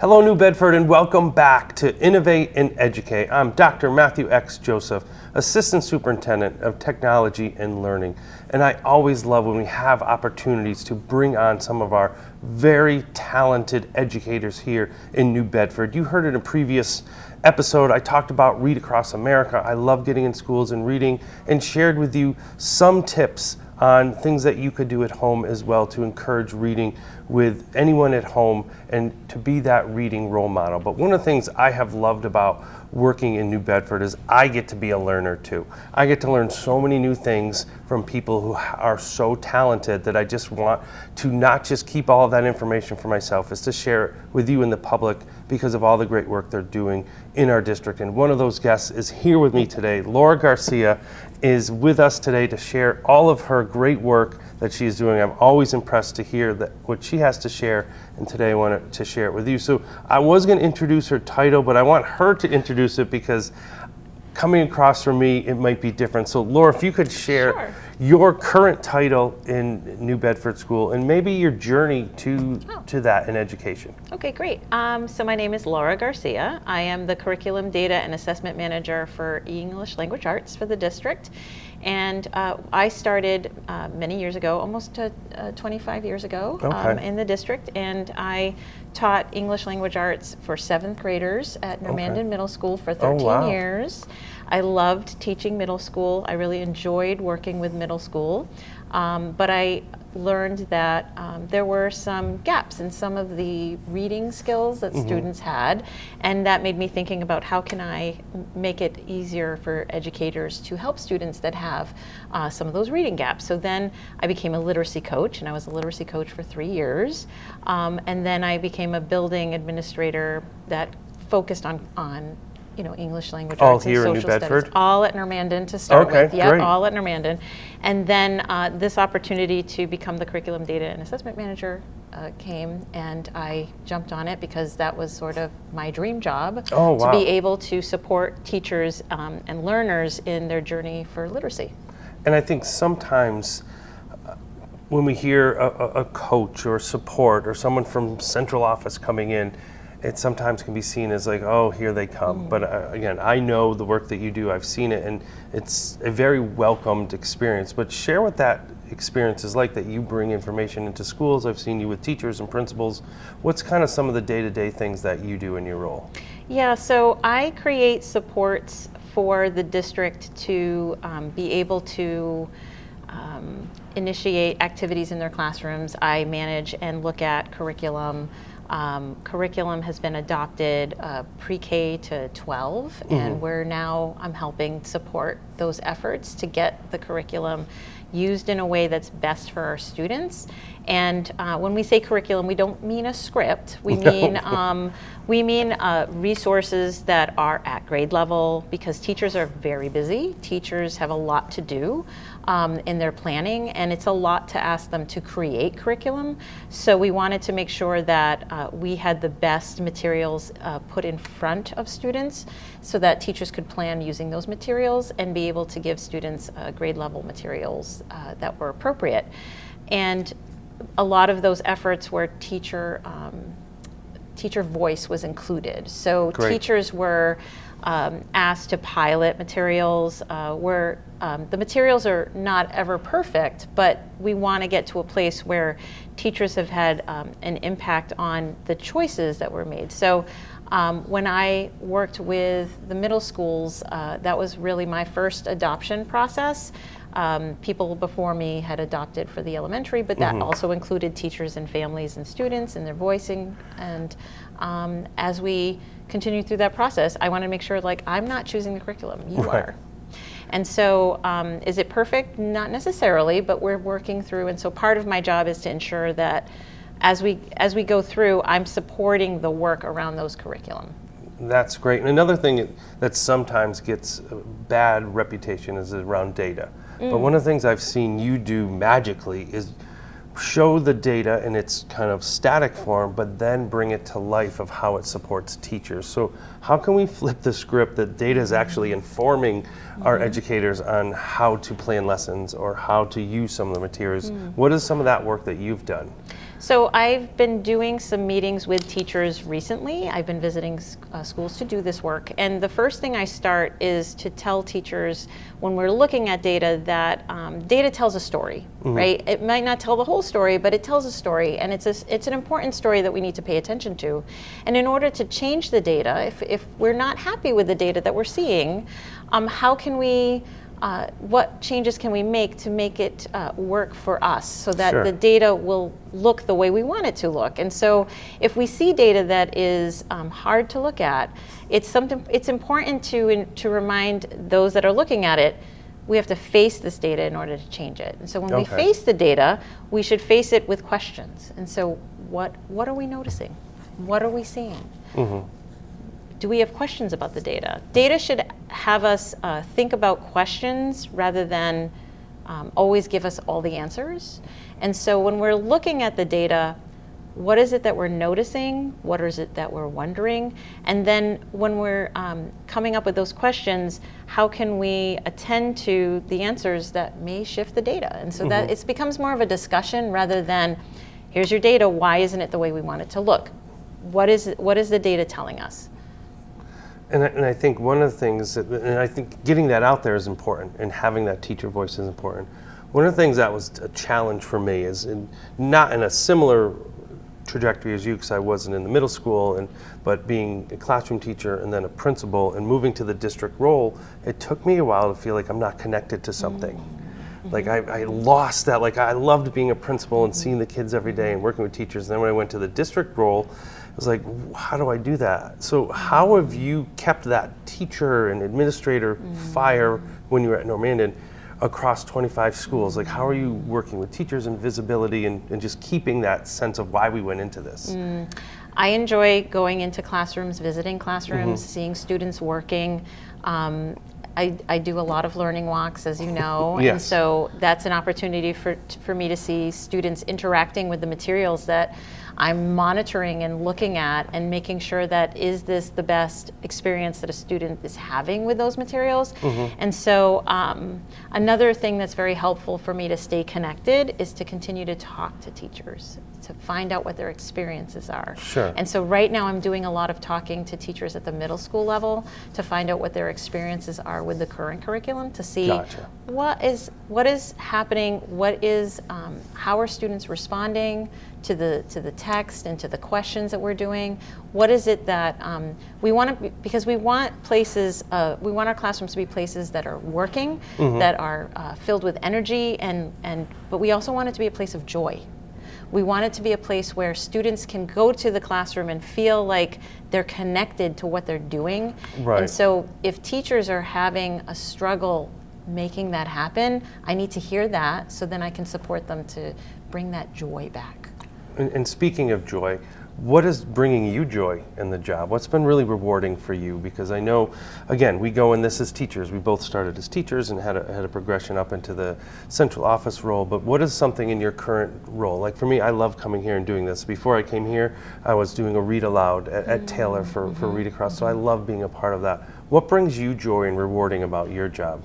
Hello, New Bedford, and welcome back to Innovate and Educate. I'm Dr. Matthew X. Joseph, Assistant Superintendent of Technology and Learning. And I always love when we have opportunities to bring on some of our very talented educators here in New Bedford. You heard in a previous episode, I talked about Read Across America. I love getting in schools and reading, and shared with you some tips on things that you could do at home as well to encourage reading with anyone at home and to be that reading role model. But one of the things I have loved about working in New Bedford is I get to be a learner too. I get to learn so many new things from people who are so talented that I just want to not just keep all of that information for myself, is to share it with you and the public because of all the great work they're doing in our district. And one of those guests is here with me today. Laura Garcia is with us today to share all of her great work that she's doing. I'm always impressed to hear that what she has to share, and today I wanted to share it with you. So I was going to introduce her title, but I want her to introduce it because coming across from me, it might be different. So Laura, if you could share your current title in New Bedford School and maybe your journey to that in education. Okay, great. So my name is Laura Garcia. I am the Curriculum Data and Assessment Manager for English Language Arts for the district. And I started many years ago, almost 25 years ago, in the district, and I taught English Language Arts for 7th graders at Normandan Middle School for 13 years. I loved teaching middle school. I really enjoyed working with middle school, but I learned that there were some gaps in some of the reading skills that students had, and that made me thinking about how can I make it easier for educators to help students that have some of those reading gaps. So then I became a literacy coach, and I was a literacy coach for 3 years, and then I became a building administrator that focused on English language arts and social studies. All at Normandan to start with. Yeah, all at Normandan. And then this opportunity to become the Curriculum Data and Assessment Manager came, and I jumped on it because that was sort of my dream job, to be able to support teachers and learners in their journey for literacy. And I think sometimes when we hear a coach or support or someone from central office coming in, it sometimes can be seen as like, oh, here they come. But again, I know the work that you do, I've seen it, and it's a very welcomed experience. But share what that experience is like, that you bring information into schools. I've seen you with teachers and principals. What's kind of some of the day-to-day things that you do in your role? Yeah, so I create supports for the district to be able to initiate activities in their classrooms. I manage and look at curriculum. Curriculum has been adopted pre-K to 12, and I'm helping support those efforts to get the curriculum used in a way that's best for our students. And when we say curriculum, we don't mean a script. We mean resources that are at grade level, because teachers are very busy. Teachers have a lot to do in their planning, and it's a lot to ask them to create curriculum. So we wanted to make sure that we had the best materials put in front of students so that teachers could plan using those materials and be able to give students grade level materials that were appropriate. And a lot of those efforts were teacher voice was included. So teachers were asked to pilot materials. The materials are not ever perfect, but we want to get to a place where teachers have had an impact on the choices that were made. So when I worked with the middle schools, that was really my first adoption process. People before me had adopted for the elementary, but that also included teachers and families and students and their voicing. And as we continued through that process, I wanted to make sure, I'm not choosing the curriculum, you are. And so is it perfect? Not necessarily, but we're working through. And so part of my job is to ensure that as we go through, I'm supporting the work around those curriculum. That's great. And another thing that sometimes gets a bad reputation is around data. But one of the things I've seen you do magically is show the data in its kind of static form, but then bring it to life of how it supports teachers. So how can we flip the script that data is actually informing our educators on how to plan lessons or how to use some of the materials? What is some of that work that you've done? So I've been doing some meetings with teachers recently. I've been visiting schools to do this work. And the first thing I start is to tell teachers when we're looking at data that data tells a story, right? It might not tell the whole story, but it tells a story. And it's an important story that we need to pay attention to. And in order to change the data, if we're not happy with the data that we're seeing, how can we what changes can we make to make it work for us so that the data will look the way we want it to look? And so if we see data that is hard to look at, it's important to remind those that are looking at it, we have to face this data in order to change it. And so when we face the data, we should face it with questions. And so what are we noticing? What are we seeing? Do we have questions about the data? Data should have us think about questions rather than always give us all the answers. And so when we're looking at the data, what is it that we're noticing? What is it that we're wondering? And then when we're coming up with those questions, how can we attend to the answers that may shift the data? And so that it becomes more of a discussion rather than, here's your data, why isn't it the way we want it to look? What is the data telling us? And I think one of the things, and I think getting that out there is important, and having that teacher voice is important. One of the things that was a challenge for me is not in a similar trajectory as you, because I wasn't in the middle school, but being a classroom teacher and then a principal and moving to the district role, it took me a while to feel like I'm not connected to something. Like I lost that, like I loved being a principal and seeing the kids every day and working with teachers. And then when I went to the district role, I was like, how do I do that? So how have you kept that teacher and administrator fire when you were at Normandan across 25 schools? Like how are you working with teachers and visibility and just keeping that sense of why we went into this? I enjoy going into classrooms, visiting classrooms, seeing students working. I do a lot of learning walks, as you know, and so that's an opportunity for me to see students interacting with the materials that I'm monitoring and looking at and making sure that is this the best experience that a student is having with those materials. And so another thing that's very helpful for me to stay connected is to continue to talk to teachers, to find out what their experiences are. And so right now I'm doing a lot of talking to teachers at the middle school level to find out what their experiences are with the current curriculum, to see what is happening, how are students responding to the text and to the questions that we're doing. What is it that we want to, because we want places, we want our classrooms to be places that are working, that are filled with energy, but we also want it to be a place of joy. We want it to be a place where students can go to the classroom and feel like they're connected to what they're doing. And so if teachers are having a struggle making that happen, I need to hear that so then I can support them to bring that joy back. And speaking of joy, what is bringing you joy in the job? What's been really rewarding for you? Because I know, again, we go in this as teachers. We both started as teachers and had a progression up into the central office role. But what is something in your current role? Like for me, I love coming here and doing this. Before I came here, I was doing a read aloud at Taylor for Read Across. So I love being a part of that. What brings you joy and rewarding about your job?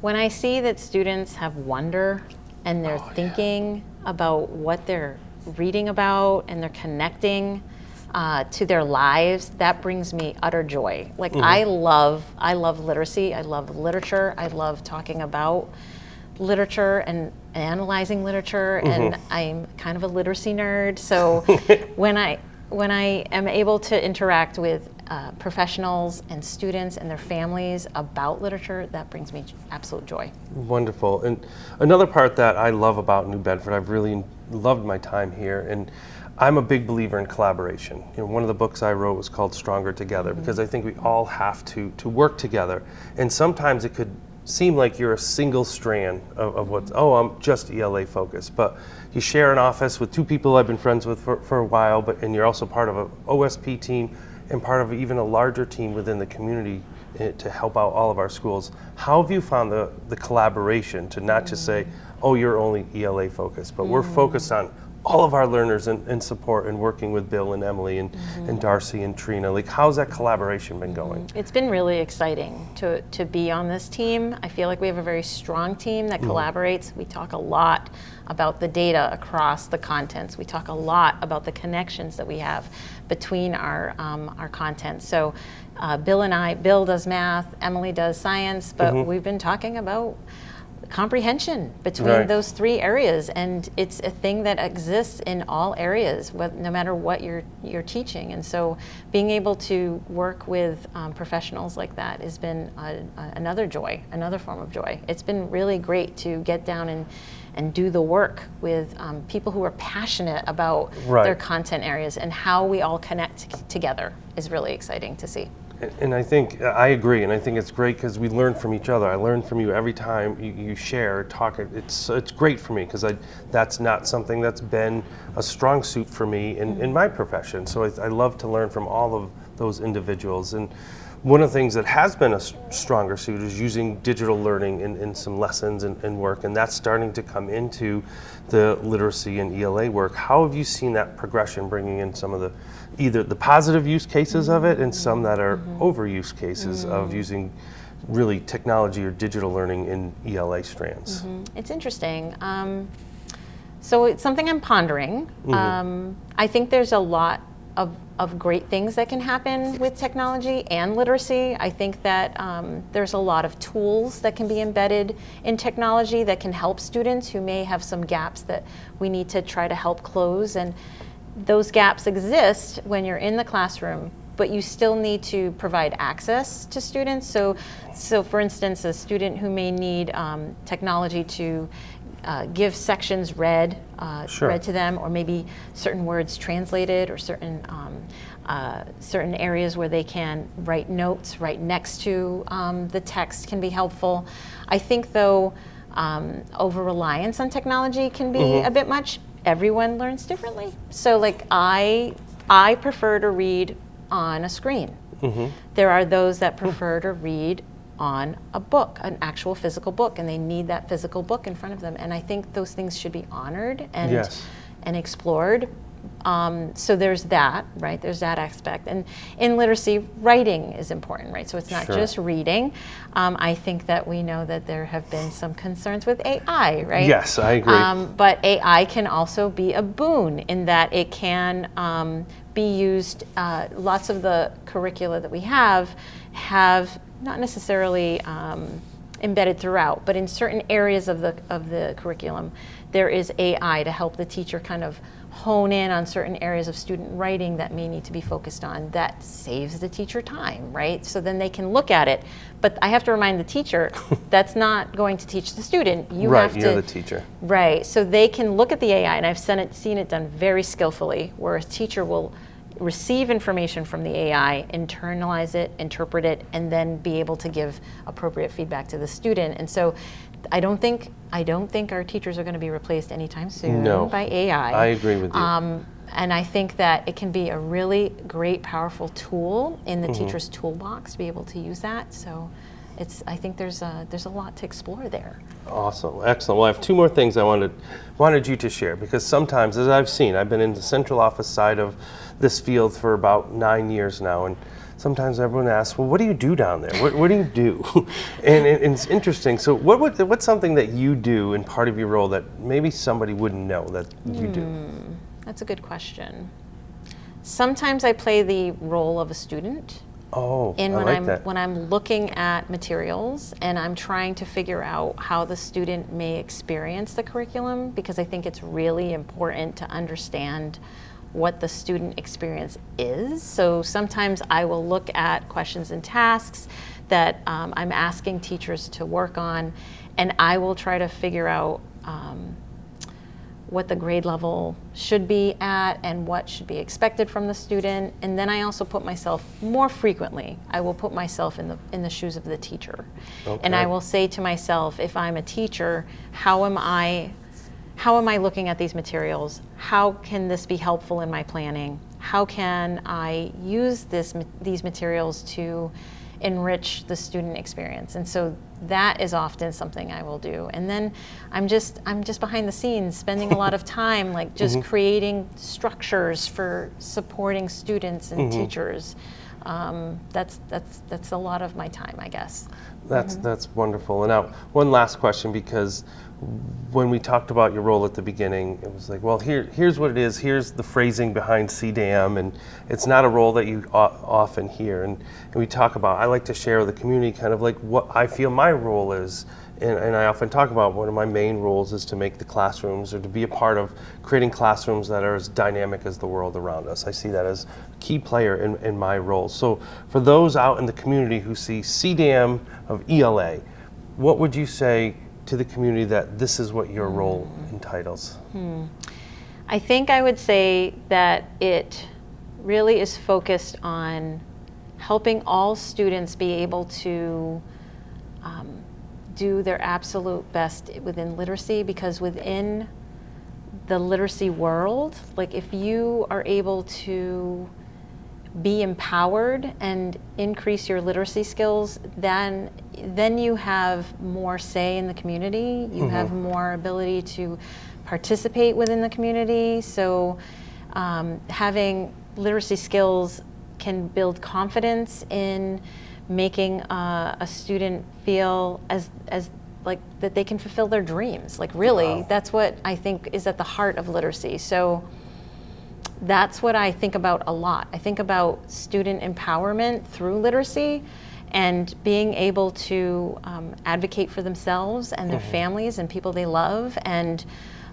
When I see that students have wonder and they're thinking about what they're reading about and they're connecting to their lives, that brings me utter joy. Like I love literacy, I love literature, I love talking about literature and analyzing literature, and I'm kind of a literacy nerd. So when I am able to interact with professionals and students and their families about literature, that brings me absolute joy. Wonderful. And another part that I love about New Bedford, I've really loved my time here, and I'm a big believer in collaboration. You know, one of the books I wrote was called Stronger Together, because I think we all have to work together. And sometimes it could seem like you're a single strand of what's, I'm just ELA focused. But you share an office with two people I've been friends with for a while, and you're also part of an OSP team and part of even a larger team within the community to help out all of our schools. How have you found the collaboration to not just say, you're only ELA focused, but we're focused on all of our learners in support and working with Bill and Emily and Darcy and Trina. Like, how's that collaboration been going? It's been really exciting to be on this team. I feel like we have a very strong team that collaborates. We talk a lot about the data across the contents. We talk a lot about the connections that we have between our content. So Bill does math, Emily does science, but we've been talking about comprehension between those three areas, and it's a thing that exists in all areas, no matter what you're teaching. And so being able to work with professionals like that has been another joy, another form of joy. It's been really great to get down and do the work with people who are passionate about their content areas, and how we all connect together is really exciting to see. And I think, I agree, and I think it's great because we learn from each other. I learn from you every time you share, talk. It's great for me because that's not something that's been a strong suit for me in my profession. So I love to learn from all of those individuals. And one of the things that has been a stronger suit is using digital learning in some lessons and work, and that's starting to come into the literacy and ELA work. How have you seen that progression, bringing in some of either the positive use cases of it and some that are overuse cases of using really technology or digital learning in ELA strands? It's interesting. So it's something I'm pondering. I think there's a lot of great things that can happen with technology and literacy. I think that there's a lot of tools that can be embedded in technology that can help students who may have some gaps that we need to try to help close. And those gaps exist when you're in the classroom, but you still need to provide access to students. So for instance, a student who may need technology to give sections read to them, or maybe certain words translated, or certain areas where they can write notes right next to the text can be helpful. I think, though, over-reliance on technology can be a bit much. Everyone learns differently. So like I prefer to read on a screen. There are those that prefer to read on a book, an actual physical book, and they need that physical book in front of them. And I think those things should be honored and explored. So there's that, right? There's that aspect. And in literacy, writing is important, right? So it's not just reading. I think that we know that there have been some concerns with AI, right? Yes, I agree. But AI can also be a boon in that it can be used. Lots of the curricula that we have not necessarily embedded throughout, but in certain areas of the curriculum, there is AI to help the teacher kind of hone in on certain areas of student writing that may need to be focused on. That saves the teacher time, right? So then they can look at it. But I have to remind the teacher that's not going to teach the student. You have to, you're the teacher. Right, so they can look at the AI, and I've seen it done very skillfully, where a teacher will receive information from the AI, internalize it, interpret it, and then be able to give appropriate feedback to the student. And so I don't think our teachers are going to be replaced anytime soon by AI. I agree with you. And I think that it can be a really great, powerful tool in the teacher's toolbox to be able to use that. So I think there's a lot to explore there. Awesome, excellent. Well, I have two more things I wanted you to share, because sometimes, as I've been in the central office side of this field for about 9 years now, and sometimes everyone asks, well, what do you do down there? What do you do? and it's interesting. So what's something that you do in part of your role that maybe somebody wouldn't know that you do? That's a good question. Sometimes I play the role of a student. When I'm looking at materials and I'm trying to figure out how the student may experience the curriculum, because I think it's really important to understand what the student experience is. So sometimes I will look at questions and tasks that I'm asking teachers to work on, and I will try to figure out what the grade level should be at and what should be expected from the student. And then I also put myself, more frequently, I will put myself in the shoes of the teacher. Okay. And I will say to myself, if I'm a teacher, how am I looking at these materials? How can this be helpful in my planning? How can I use these materials to enrich the student experience. And so that is often something I will do. And then I'm just behind the scenes, spending a lot of time like just creating structures for supporting students and teachers. That's a lot of my time, I guess. That's wonderful. And now, one last question, because when we talked about your role at the beginning, it was like, well, here's what it is. Here's the phrasing behind CDAM, and it's not a role that you often hear. And we talk about, I like to share with the community kind of like what I feel my role is. And I often talk about one of my main roles is to make the classrooms, or to be a part of creating classrooms that are as dynamic as the world around us. I see that as a key player in my role. So for those out in the community who see CDAM of ELA, what would you say to the community that this is what your role entitles? I think I would say that it really is focused on helping all students be able to do their absolute best within literacy, because within the literacy world, like if you are able to be empowered and increase your literacy skills, then you have more say in the community. You have more ability to participate within the community. So having literacy skills can build confidence in making a student feel as like that they can fulfill their dreams. Like really, that's what I think is at the heart of literacy. So that's what I think about a lot. I think about student empowerment through literacy and being able to advocate for themselves and their families and people they love, and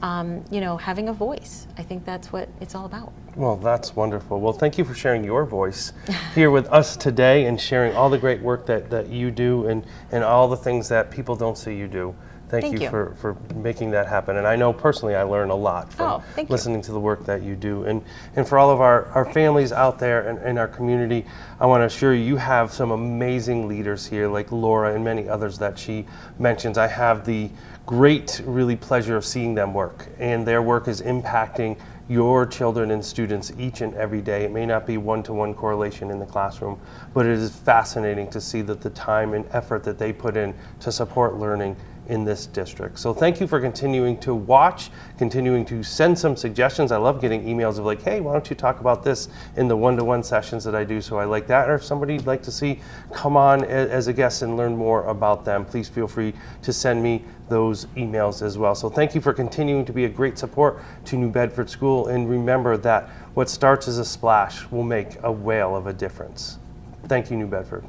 having a voice. I think that's what it's all about. Well, that's wonderful. Well, thank you for sharing your voice here with us today and sharing all the great work that you do and all the things that people don't see you do. Thank you for making that happen. And I know personally I learn a lot from listening to the work that you do. And for all of our families out there and in our community, I want to assure you, you have some amazing leaders here like Laura and many others that she mentions. I have the great really pleasure of seeing them work, and their work is impacting your children and students each and every day. It may not be one-to-one correlation in the classroom, but it is fascinating to see that the time and effort that they put in to support learning in this district. So thank you for continuing to watch, continuing to send some suggestions. I love getting emails of like, hey, why don't you talk about this in the one-to-one sessions that I do? So I like that. Or if somebody'd like to see come on as a guest and learn more about them, please feel free to send me those emails as well. So thank you for continuing to be a great support to New Bedford School, and remember that what starts as a splash will make a whale of a difference. Thank you, New Bedford.